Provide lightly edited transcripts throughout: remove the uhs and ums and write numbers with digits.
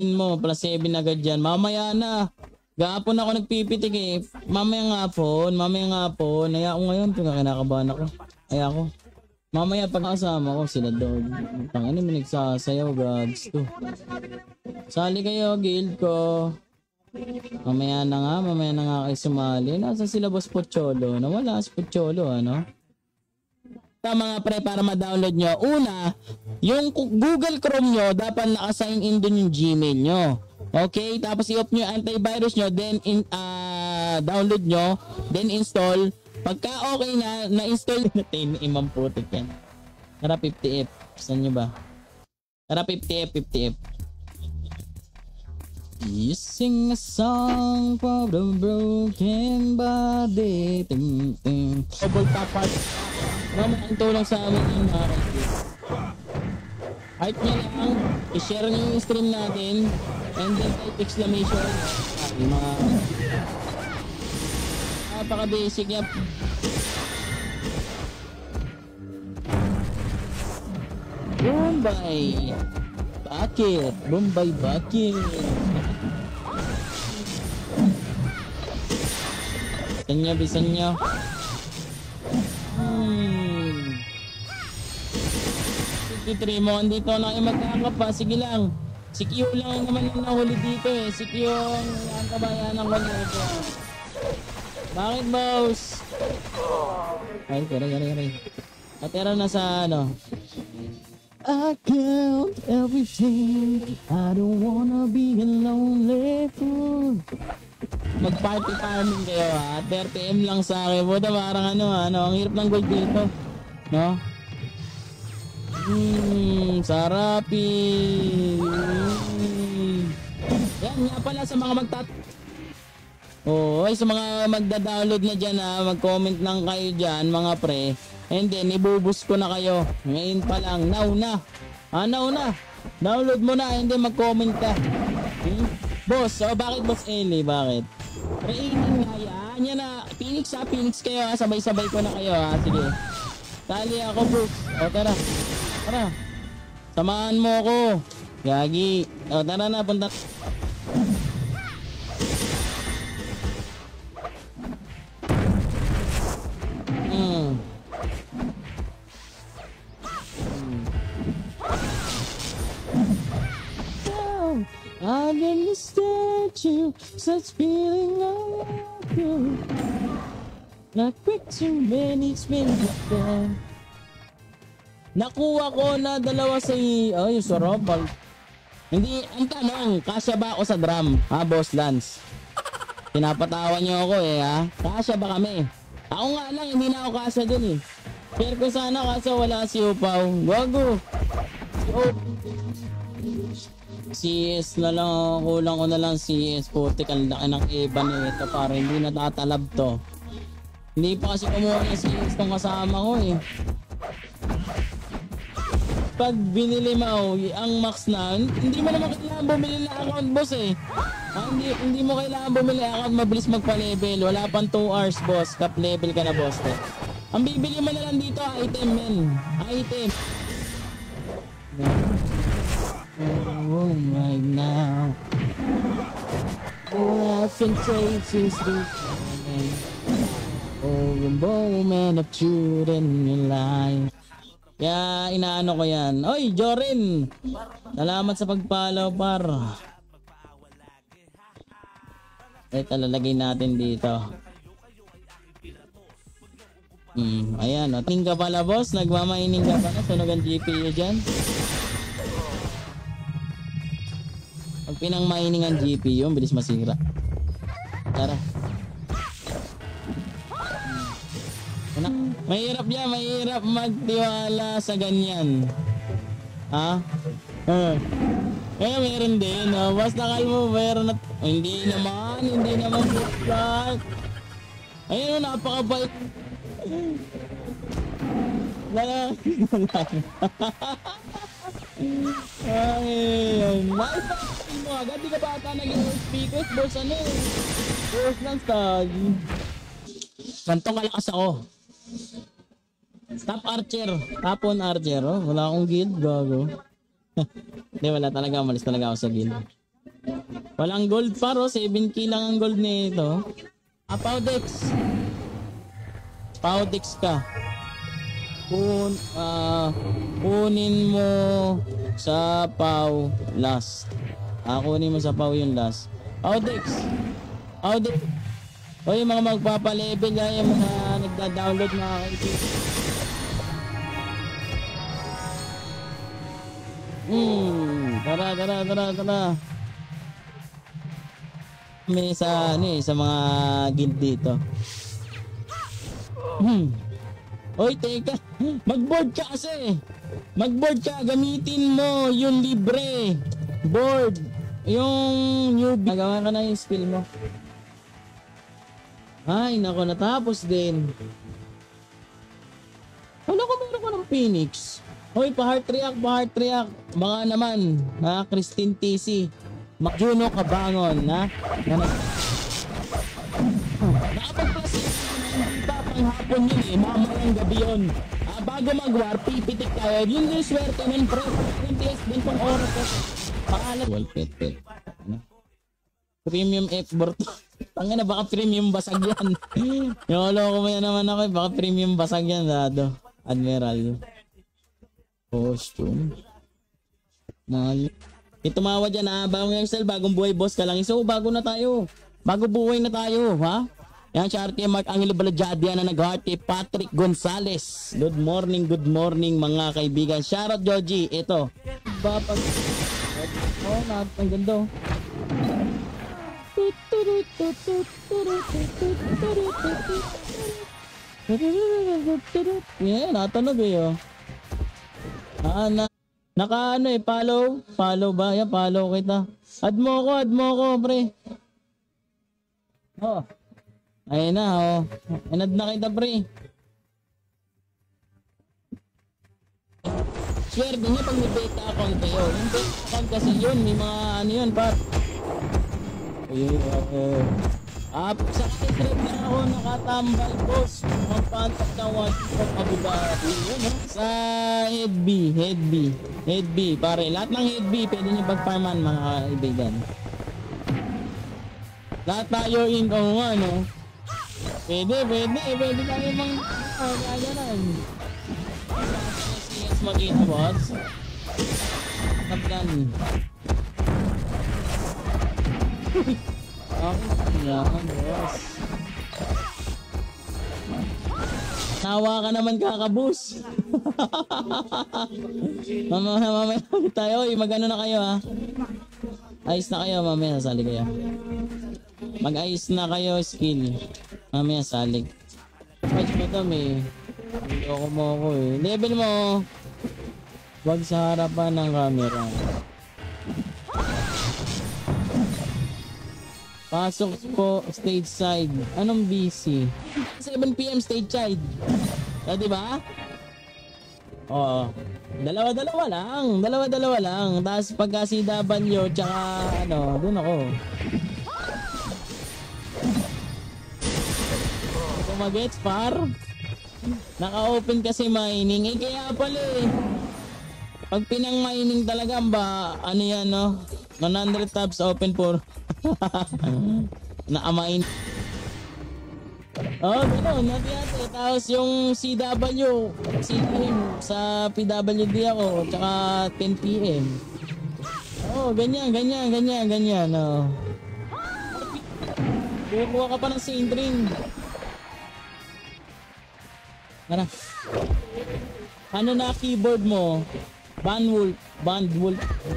mo, plus 7 agad dyan. Mamaya na. Gahapon ako nagpipitik eh. Mamaya nga po. Naya ko ngayon, kinakabahan ako. Ay ako. Mamaya pag kasama ko sila doon. Tangin mo nagsasayaw, gags to. Sali kayo, guild ko. Mamaya na nga kayo sumali. Nasa sila boss Pocholo? Nawala si Pocholo, ano? Mga pre, para ma-download nyo. Una, yung Google Chrome nyo, dapat naka-sign in dun yung Gmail nyo. Okay? Tapos i-off nyo yung antivirus nyo, then download nyo, then install. Pagka okay na-install natin, imam putik yan. Tara 50F. Saan nyo ba? Tara 50F. You sing a song for the broken body. Double tap part. Ang tulong sa amin yung mga kaibigan. Hype nyo lang, i-share nyo yung stream natin, and then type exclamation. Yung mga napaka-basic yan. Bombay! Bakit? Bombay, bakit? Bisan nyo. 53 mo, andito na kayo magkakap pa. Sige lang. Si Q lang naman yung nahuli dito eh. Si Q ang kabayanan ko dito. Bakit, boss? Ay, kare. Atera na sa ano. I count everything. I don't wanna be a lonely fool. Mag-party farming kayo ha. 30M lang sa akin. Buta parang ano. Ang hirap ng gold dito. No? Sarapi. Yan nga pala sa mga sa mga magda-download na dyan ha. Mag-comment lang kayo dyan mga pre. And then ibubus ko na kayo. Ngayon pa lang. Now na. Download mo na and then mag-comment ka. Boss, bakit Boss Eli? Bakit? Training nga yan. Yan na. Phoenix kayo ha. Sabay-sabay ko na kayo ha. Sige. Tali ako bro. Tara. Samahan mo ako. Yagi. Tara na. Punta. I understand you, such feeling of you. Not quick too many spins like nakuha ko na dalawa sa yung sarap. Hindi, ang tanong, kasya ba ako sa drum? Boss Lance? Pinapatawan niyo ako ha? Kasya ba kami? Ako nga lang, hindi na ako kasya dun eh. Share ko sana kaso wala si Upaw. Gago. CS na lang, kulang ko na lang CS. Putik, ang laki ng iba na ito para hindi natatalab to. Hindi pa kasi kumuha ng CS tong kasama ko eh. Pag binili mo ang max na, hindi mo naman kailangan bumili na account boss eh. Hindi mo kailangan bumili account, mabilis magpa-level. Wala pang 2 hours boss, cap level ka na boss eh. Ang bibili mo na lang dito, item men. Item. Oh right now. Laughing faces this morning. Oh, the moment of truth in your life. Kaya inaano ko yan. Oy, Jorin! Salamat sa pagpalaw par. Ito lalagay natin dito. Ayan o. Tingin ka pala boss. Nagmamaining ka pala. Sunog ang GPU dyan. Pag pinang-mining ang GPU, bilis masira. Tara. Mahirap yan, mahirap magtiwala sa ganyan. Ha? Kaya meron din, basta kalmo, meron na. Hindi naman Clark. Ayun, napakabait. Ayun, naipakasal mo agad, di ka bata nag-speakers, boss ano eh. Boss lang stag. Gantong kalakas ako. Top archer. Tapon archer. Wala akong guild. Gago. Hindi, wala talaga. Malis talaga ako sa guild. Walang gold paro, 7k lang ang gold nito. Powdex. Powdex ka. Kunin mo sa Pow last. Kunin mo sa Pow yung last. Powdex. Powdex. O yung mga magpapalevel yung mga nagda-download mga kaibigan. Tara. May sa mga guild dito. Oy, teka. Mag-board ka kasi. Mag-board ka. Gamitin mo yung libre. Board. Yung newbie. Nagawa ka na yung skill mo. Ay, nako. Natapos din. Wala ko meron ko ng Phoenix. Oy, pa-heart react. Baka naman. Christine TC. Juno Kabangon. Nakapag-plus pa panghapon yun eh. Mamayang gabi yun. Bago mag-war, pipitik tayo. Yun yung swerte nun, pre. Yung tiis din pang oras. Pangalan. Well, pet. Premium F-board. Tangina, baka premium basag yan. Yung ko mo yan naman ako. Baka premium basag yan, Dado. Admiral. Costume. Mahal. Tumawa dyan ha. Bagong Excel, bagong buhay boss ka lang. So, bago na tayo. Bago buhay na tayo, ha? Yan, Charity Mark Angelo Balajadian na nag-hearty. Patrick Gonzales. Good morning mga kaibigan. Shoutout Joji. Ito. Babag. Oh, ang ganda. Yeah, natunog eh. Follow ba? Yan, follow kita. Add mo ko, pre. Oh. Ayun na, oh. Inad na kita, pre. Swerte niya pag may beta account kayo. Yung beta account kasi yun, may mga yun, par. Sa trip na ako nakatambal, boss. Magpantak na one of Abubari. Sa head B, pare. Lahat ng head B, pwede nyo pag-farman, mga kaibigan. Lahat tayo in, no? Pwede tayo gaganan. CS mag-ina, boss. Kaplan. Yan, boss. Nawa ka naman kakabus. Mamaya tayo. Mag-ano na kayo, ha? Ayos na kayo, mamaya salig kayo. Mag-ayos na kayo, skill. Mamaya salig. Patch mo to, may. Loko mo ako eh. Level mo. Huwag sa harapan ng camera. Pasok po stage side. Anong busy? 7 PM stage side. Diba? Oo. Dalawa-dalawa lang. Tapos pagka CW, tsaka dun ako. Kung mag-gets par, naka-open kasi mining. Kaya pala eh. Pag pinang mining talaga, 100 tabs open for na-amain. Gano'n. Nati-ate. Tapos yung CW, sa PWD ako, tsaka 10 PM. Ganyan. Kukuha ka pa ng Sindring. Ano na keyboard mo? Bandwolf.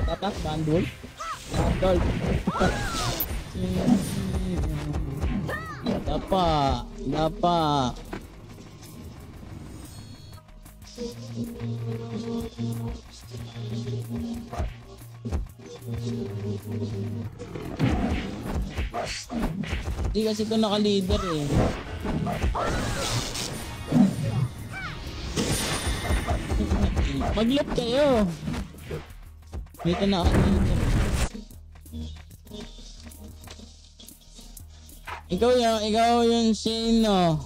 Tatak, Bandwolf. Dapa. Di kasi ito naka-leader eh. Mag-loop kayo. Dito na ako dito. Ikaw yung Shane, no?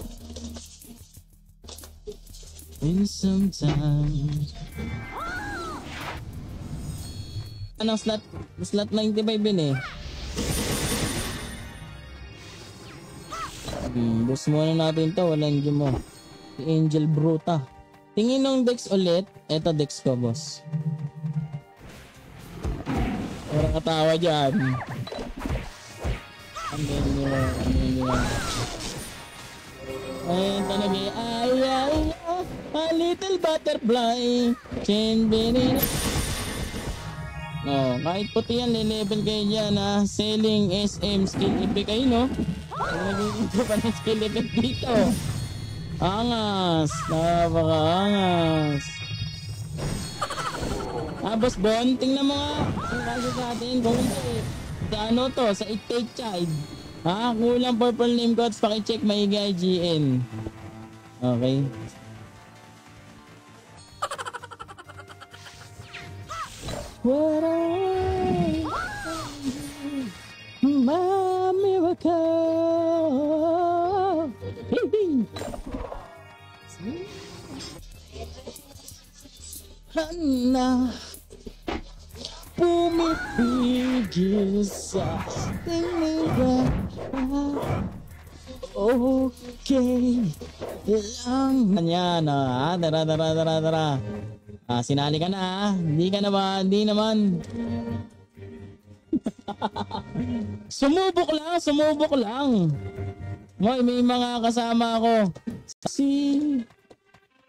In sometimes. Anong slot 95 yun eh. Boost muna natin to. Walang gym mo. Si Angel Bruta. Tingin nung Dex ulit. Eto Dex ko, boss. Parang katawa dyan. Ang ganyan. Ayun talaga. Ay, a little butterfly. No, kahit puti yan, le-level kayo dyan ha. Selling SM skill effect kayo, no? Nagiging pa ng skill effect dito. Angas. Napaka-angas. Boss Bon, tingnan mo nga. Ang kaso sa atin, kung sa ano to, sa It-Take Child. Kulang purple name codes, pakicheck maigi IGN. Okay. What a my miracle. Hana pumipigil sa tingin. Okay lang. Yan tara. Sinali ka na Hindi naman. Sumubok lang. May mga kasama ako. See,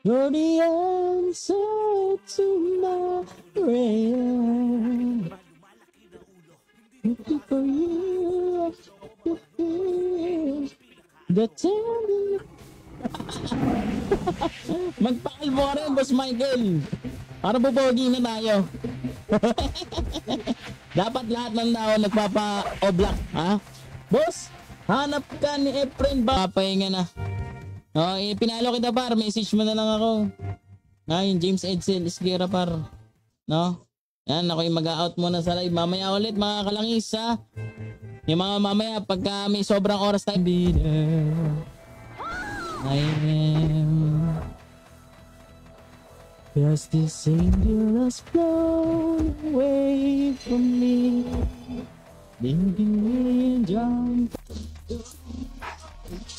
you're the answer to my prayer. Looking for you, the tender. Magpakalbo ka rin, Boss Michael. Para bubogi na tayo. Dapat lahat ng tao nagpapa-oblak, ha? Boss, hanap ka ni Efren ba? Papahinga na. Pinalo kita par, message mo na lang ako. Yung James Edsel Esguera par. No? Yan, ako yung mag-out muna sa live. Mamaya ulit mga kalangis, ha? Yung mga mamaya, pagka may sobrang oras tayo. I am just this angel has flown away from me, leaving me drowned.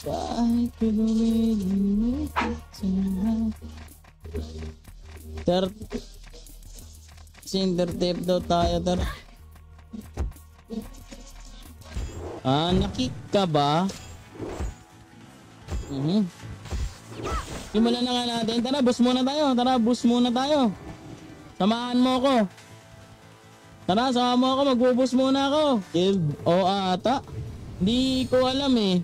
I could really make it tonight. Cinder tape daw tayo, nakik ka ba? Simulan na nga natin. Tara, boost muna tayo. Samahan mo ako. Magbuboost muna ako. Ata. Hindi ko alam eh.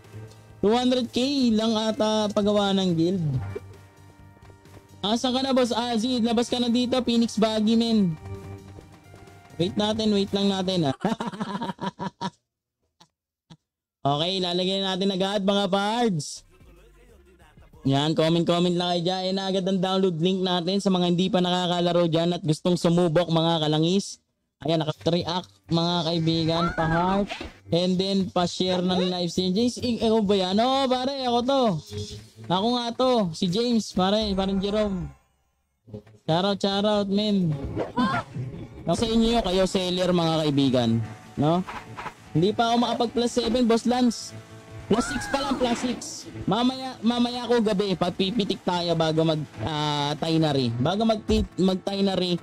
200k lang ata pagawa ng guild. Asan ka na, Boss Azzy? Labas ka na dito, Phoenix Baggy, men. Wait lang natin. Okay, lalagyan natin agad mga pards. Yan, comment lang kayo dyan. Na agad ang download link natin sa mga hindi pa nakakalaro dyan at gustong sumubok mga kalangis. Ayan, naka-react mga kaibigan, pa-heart. And then, pa-share ng live stream. James, ako ba yan? Oo, pare, ako to. Ako nga to, si James, pare, parang Jerome. Shoutout, men. Sa inyo, kayo seller mga kaibigan. No? Hindi pa ako makapag plus 7, Boss Lance. Plus 6 pa lang, plus 6. Mamaya ako gabi, pagpipitik tayo bago mag-tinary. Bago mag-tinary,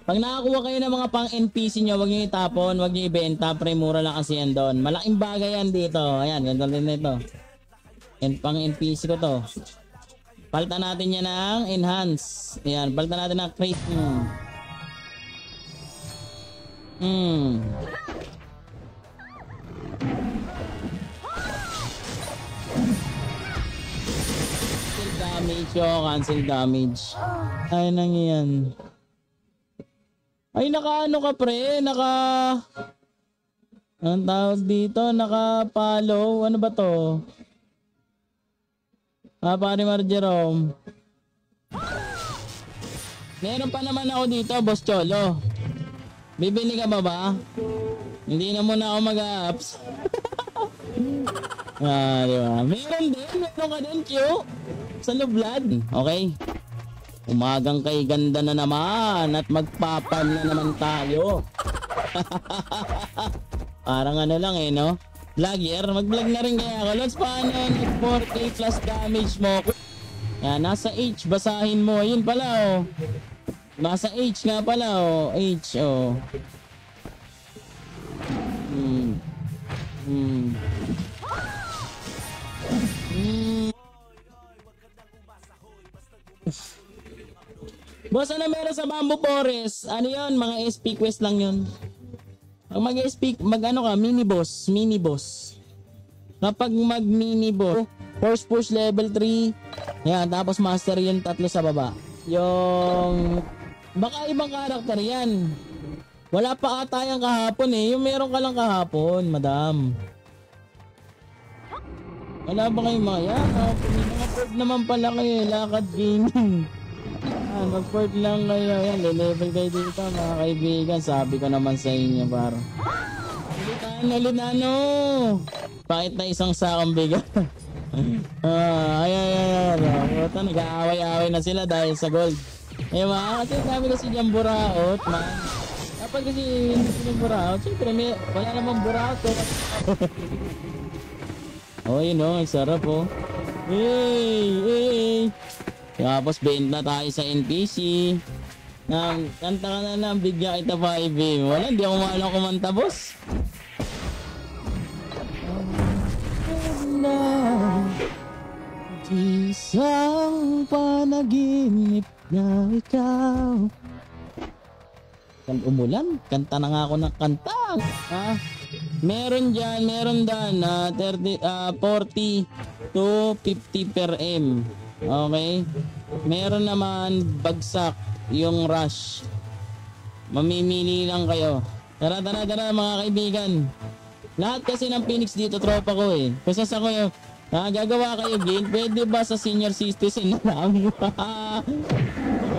pag nakakuha kayo ng mga pang NPC nyo, huwag nyo itapon, huwag nyo ibenta, pre, mura lang kasi yan doon. Malaking bagay yan dito. Ayan, ganda din ito. Pang NPC ko to. Palitan natin yan ng enhance. Ayan, palitan natin ng crate. Cancel damage. Ay nang yan. Ay naka-ano ka pre? Anong tawag dito? Naka-follow? Ano ba to? Pare Jerome. Meron pa naman ako dito, Boss Cholo. Bibili ka ba? Hindi na muna ako mag-apps. Diba? Meron ka din, Q. Sa Lublad. Okay. Umagang kay ganda na naman at magpapan na naman tayo. Parang ano lang no? Vlogger, mag-vlog na rin kaya ako. Lods, paano 4K plus damage mo? Yan, nasa H, basahin mo. Yun pala, oh. Nasa H nga pala, oh. H, oh. Boss, ano meron sa Bamboo Forest? Ano yun? Mga SP quest lang yun. Pag mag-SP, mag-ano ka, mini boss. Kapag mag-mini boss, force push level 3. Yan, tapos master yung tatlo sa baba. Yung, baka ibang karakter yan. Wala pa ata yung kahapon eh. Yung meron ka lang kahapon, madam. Wala ba kayong mga yan? Mga port naman pala kayo, lakad gaming. Mag-port lang kayo. Yan, level kayo dito mga kaibigan. Sabi ko naman sa inyo, baro. Ulit ano. Bakit na isang sakang bigat? Ay. Puta, nag-aaway-aaway na sila dahil sa gold. Eh mga, kasi kami kasi dyan buraot, man. Kapag kasi hindi buraot, siyempre wala namang buraot. Oh, yun o, ang sarap o. Hey. Tapos benta tayo sa NPC. Kanta ka na lang, bigyan kita 5 Wala, hindi ako maalang kumanta, boss. Isang panaginip na ikaw. Umulan, kanta na nga ako ng kanta. Meron dyan na 40 to 50 per M. Okay? Meron naman bagsak yung rush. Mamimili lang kayo. Tara mga kaibigan. Lahat kasi ng Phoenix dito tropa ko eh. Kasi sa ko yung gagawa kayo guild, pwede ba sa senior citizen na lang?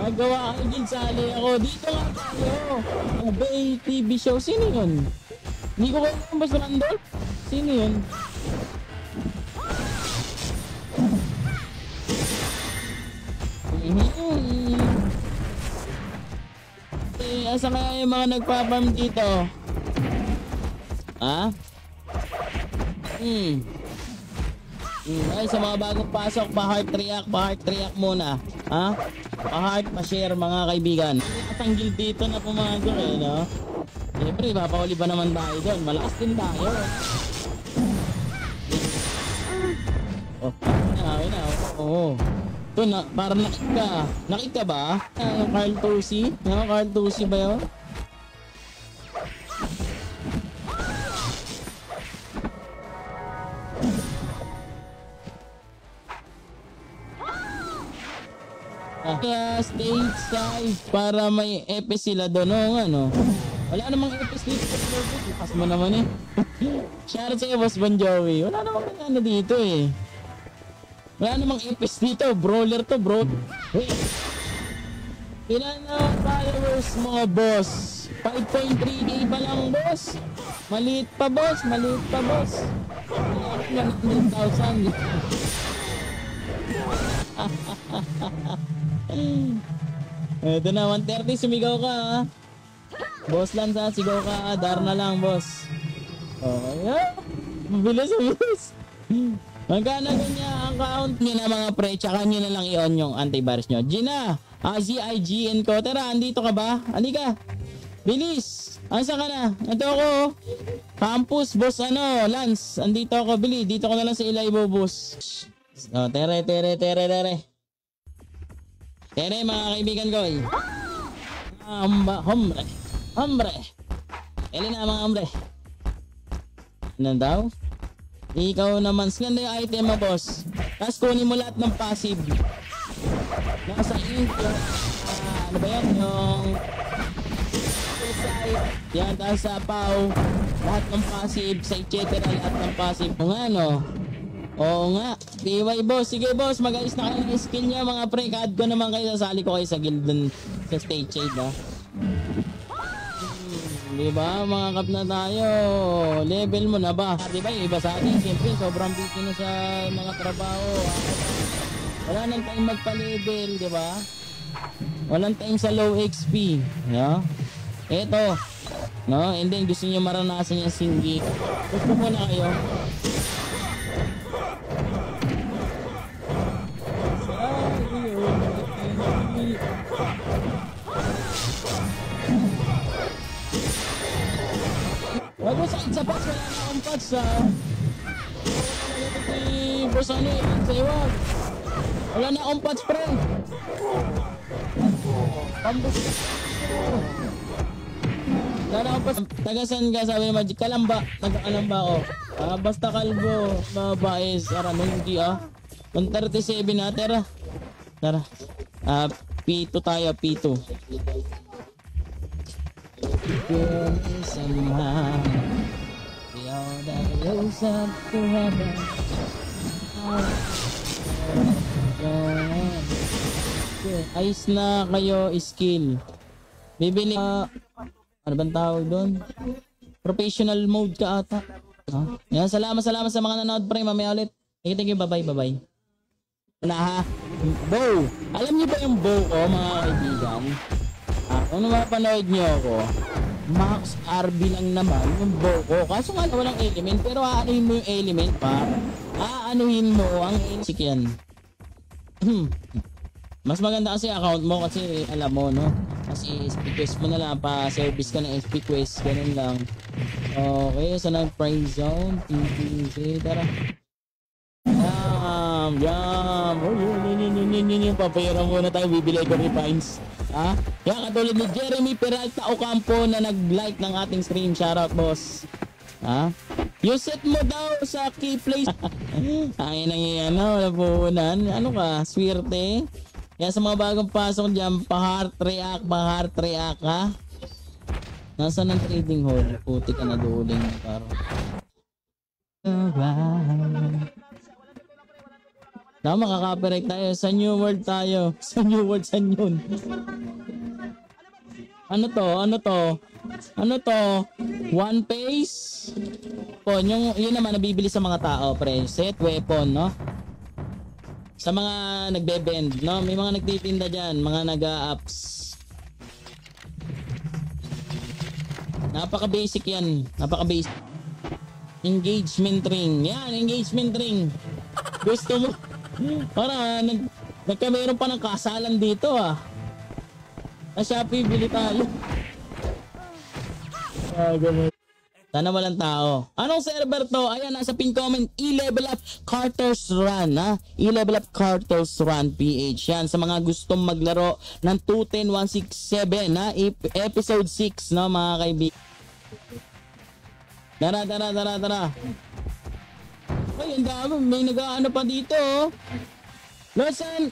Gagawa kayo guild, sali ako. Dito nga tayo. Bay TV show. Sino yun? Hindi ko kayo yung Boss Randolph? Sino yun? Asa kaya yung mga nagpa-farm dito? Ay, sa mga bagong pasok, pa-heart react muna. Pa-heart, pa-share mga kaibigan. Katanggil dito na pumasok eh, no? Siyempre, papahuli ba naman tayo doon? Malakas din tayo. Oo. Ito na, parang nakita. Nakita ba? Yung Carl Tusi? Yung Carl Tusi ba yun? Stage size para may epis sila doon. Ano? Wala namang epis dito. Bukas mo naman eh. Shoutout sa'yo, Boss Bon Jovi. Wala namang ano dito eh. Wala namang epis dito. Brawler to, bro. Ilan na followers mo, boss? 5.3k pa lang, boss. Maliit pa, boss. 100,000. Ito na, 130. Sumigaw ka, ha? Boss Lanza, sigaw ka. Dar na lang, boss. Yeah. Mabilis. Magkano niya ang count niyo na mga pre, tsaka nyo na lang i-on yung antivirus nyo. Gina, ZIGN ko. Tara, andito ka ba? Halika. Bilis. Asa ka na? Ito ako. Campus, boss Lance. Andito ako, Bili. Dito ko na lang sa Ilaybo, boss. Tere. Tere, mga kaibigan ko. Hombre. Elena, mga hombre. Ano daw? Ikaw naman, ganda yung item mo, boss. Tapos kunin mo lahat ng passive. Nasa ink yung, ano ba yan? Yung yan, tapos sa PAW. Lahat ng passive, sa etc. lahat ng passive. Kung ano? Oo nga. PY, boss. Sige, boss. Mag-ayos na kayo ng skill niya, mga pre. Ka-add ko naman kayo. Sasali ko kayo sa guild dun sa stage shade, ha? Diba, mga kap na tayo. Level mo na ba? Diba, yung iba sa atin, siyempre, sobrang busy na sa mga trabaho. Wala nang time magpa-level, diba? Walang time sa low XP. Yeah? Eto, No? And then gusto niyo maranasan yung singing. Gusto mo na kayo. Wag mo sa pas, wala na akong pas ha. Boss ano eh, saywag. Wala na akong pas pre. Pambus. Wala na akong pas. Tagasan ka sabi ni Magic, Kalamba. Taga-Kalamba ako. Basta kalbo, babaes, hindi 137 na, tara. Tara. P2 tayo, P2. Somehow we all that rose up forever. Ayos na kayo, skill. Bibili ano bang tawag doon? Professional mode ka ata. Yan, salamat sa mga nanood pre, mamaya ulit. Thank you, bye bye. Wala ha. Bow. Alam niyo ba yung bow ko mga kaibigan? Kung mapanood niyo ako, Max RB lang naman yung bow ko. Kaso nga walang element, pero aanuhin mo yung element pa. Aanuhin mo ang element yan. Mas maganda kasi account mo kasi alam mo no. Kasi SP Quest mo na lang pa service ka ng SP Quest, ganun lang. Okay, so nag-prize zone, TTC, tara. Papayara muna tayo, bibili ko refines. Yan katulad ni Jeremy Peralta Ocampo na nag-like ng ating stream. Shoutout boss. Yung set mo daw sa key place. Ay nang yan, napunan. Ano ka, swerte. Kaya sa mga bagong pasok dyan, pa-heart react ha. Nasaan ang trading hall? Puti ka na duling paro. Na makaka-copyright tayo sa New World tayo. Sa New World sa yun. Ano to? One Piece? Yun naman nabibili sa mga tao, pre. Set weapon, no? Sa mga nagbe-bend, no? May mga nagtitinda dyan, mga nag-a-apps. Napaka-basic yan. Napaka-basic. Engagement ring. Yan, engagement ring. Gusto mo? Para nagkameron pa ng kasalan dito Na Shopee, bili tayo. Sana walang tao. Anong server to? Ayan, nasa pin comment. I-level up Carter's Run, I-level up Carter's Run PH. Yan, sa mga gustong maglaro ng 210167, episode 6, no, mga kaibigan. Tara. Ay, ang dami. May nag-ano pa dito, Lawson,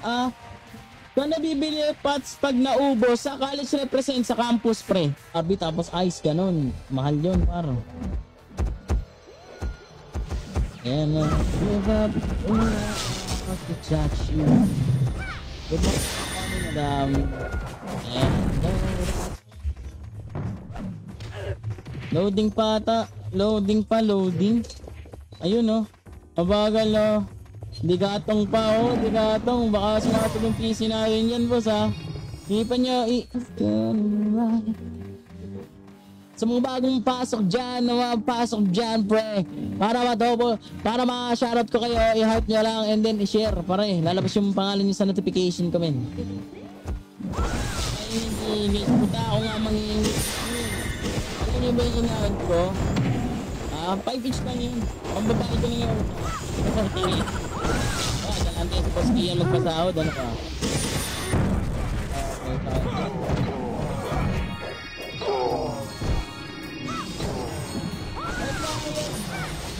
kung nabibili pots pag naubos sa college represent sa campus pre. Abi tapos ice ganun. Mahal yun paro. And give up to touch you. Good luck madam. Loading pa ata. Loading. Ayun mabagal Digatong pa digatong. Baka sumatog yung PC natin yan boss Hindi pa nyo sa mga bagong pasok dyan pre. Para ma-shoutout ko kayo, i-heart nyo lang and then i-share pare. Lalabas yung pangalan nyo sa notification comment. Ay hindi puta ako nga mangingi. Alam nyo ba yung inaad ko? 5 inch lang yun. Pambabae ko na yun. Dalante sa Paskiyan magpasahod. Ano ka?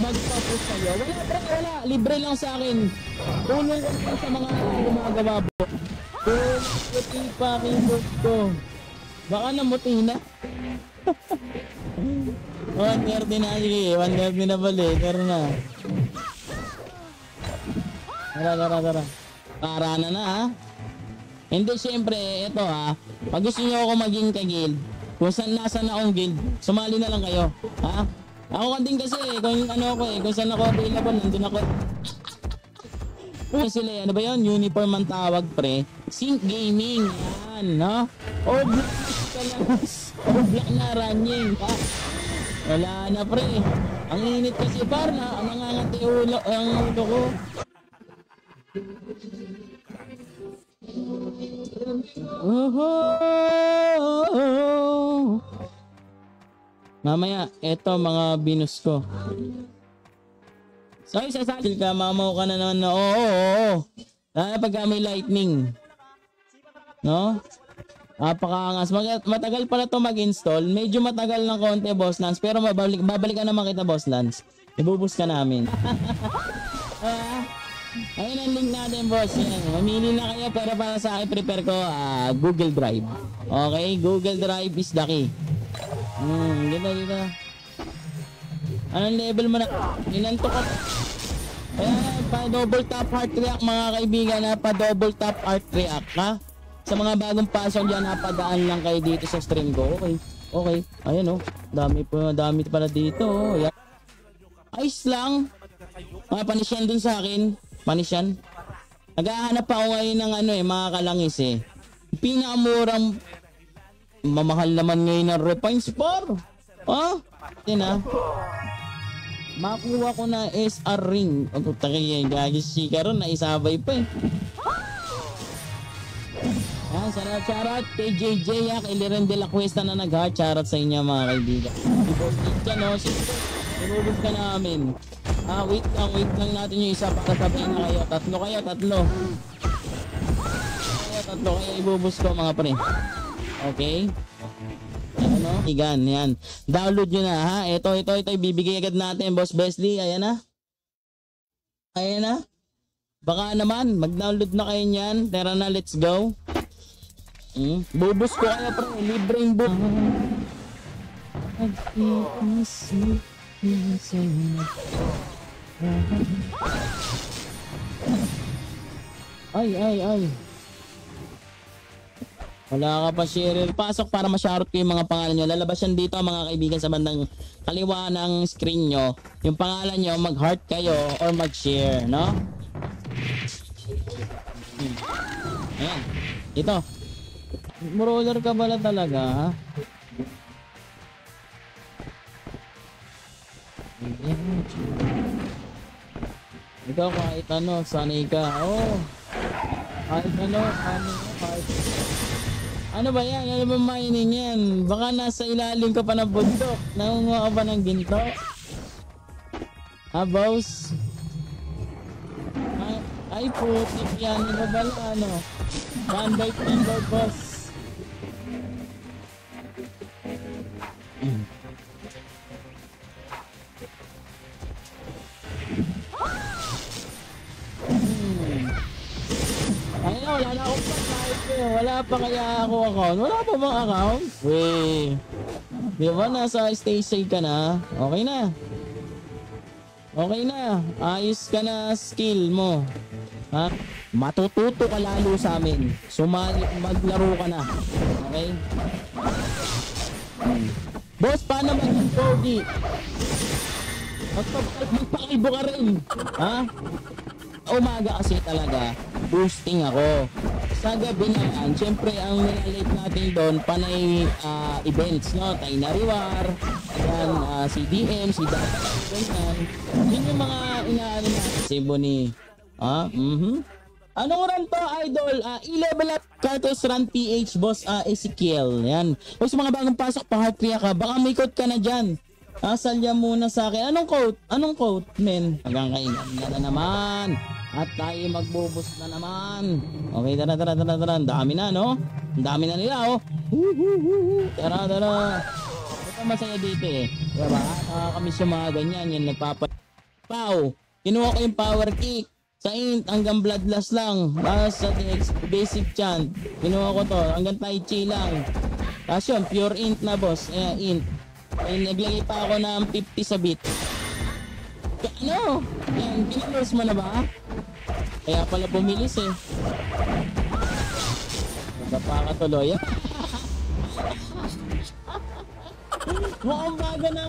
Magpapost kayo? Wala. Libre lang sa akin. Tulong ko sa mga gumagawa po. Puti pa keyboard ko. Baka namuti na. 130 na sige. 130 na bali. Tara na. Tara. Para na Hindi syempre, ito pag gusto nyo ako maging ka-guild, kung saan akong guild, sumali na lang kayo. Ako ka din kasi, kung kung saan ako available, nandun ako. Sila, ano ba yun? Uniform ang tawag pre. Sync Gaming, yan, no? O, ka lang. Oh, black na running. Wala na pre. Ang init kasi par na. Ang nangangati ang ulo ko. Mamaya, eto mga binus ko. So, isasasil ka, mamaw ka na naman na, oo. Lalo pagka may lightning. No? Napakaangas. Matagal pala to mag-install. Medyo matagal ng konti, Boss Lance. Pero babalikan naman kita, Boss Lance. Ibubus ka namin. Ayun ang link natin, boss. Yan. Mamili na kayo, pero para sa akin, prepare ko Google Drive. Okay? Google Drive is the key. Dito. Anong level mo na? Nilanto ka. Kaya pa double tap heart react mga kaibigan, pa double tap heart react ha. Sa mga bagong pasok diyan, napadaan lang kayo dito sa stream ko. Okay. Ayun oh. Dami pala dito. Oh. Yan. Ayos lang. Panisyan dun sa akin. Panisyan. Naghahanap pa ako ngayon ng mga kalangis eh. Pinakamurang mamahal naman ngayon ng refine spar. Yan ah. Makuha ko na SR ring. Ang takay gagis si Karon na isabay pa eh. Shoutout kay JJ kay Liren de la Cuesta na nag-heart. Shoutout sa inyo mga kaibigan. Boss Ninja no, sinubos ka namin. Wait lang natin yung isa para sabihin na kayo. Tatlo kayo ibubus ko mga pre. Okay? Igan, yan. Download nyo na ha. Ito, ibibigay agad natin, Boss Besley. Ayan na. Baka naman, mag-download na kayo niyan. Tara na, let's go. Bubus ko kayo, pre. Libreng book. Ay. Wala ka pa share. Pasok para ma-shoutout ko yung mga pangalan nyo. Lalabas yan dito mga kaibigan sa bandang kaliwa ng screen nyo. Yung pangalan nyo, mag-heart kayo or mag-share, no? Ayan. Ito. Roller ka pala talaga, ha? Ikaw kahit sanay ka. Kahit ano ba yan? Ano ba mining yan? Baka nasa ilalim ka pa ng bundok. Nangunguha ka pa ng ginto? Boss? Ay putik yan. Ano ba na Bandai finger, boss. Wala na akong pag-live eh. Wala pa kaya ako account. Wala pa bang account? Di ba nasa stay safe ka na? Okay na. Ayos ka na skill mo. Ha? Matututo ka lalo sa amin. Maglaro ka na. Okay? Boss, paano mag-Cody? Magpakalbo ka rin. Ha? Umaga kasi talaga boosting ako. Sa gabi naman, syempre ang nilalate natin doon panay events, no? Tainariwar, yan, CDM, si Data, ganyan. Yun yung mga inaano natin. Si Bonnie. Anong run to, idol? I-level up Cartos Run PH, boss Ezekiel. Yan. O sa mga bagong pasok, pa-heart ka, baka may code ka na dyan. Salya muna sa akin. Anong quote, men? Hanggang kainan na naman. At tayo magbubus na naman. Okay, tara. Dami na, no? Dami na nila, oh. Tara. Ito masaya dito, eh. Diba? Nakakamiss yung mga ganyan. Yan, Pow! Kinuha ko yung power kick. Sa int, hanggang bloodlust lang. Tapos sa basic chant. Kinuha ko to. Hanggang tai chi lang. Tapos yun, pure int na, boss. Int. Naglagay pa ako ng 50 sa bit. Yan, pinilos mo na ba? Kaya pala bumilis eh. Nagpapakatuloy. Mukhang baga na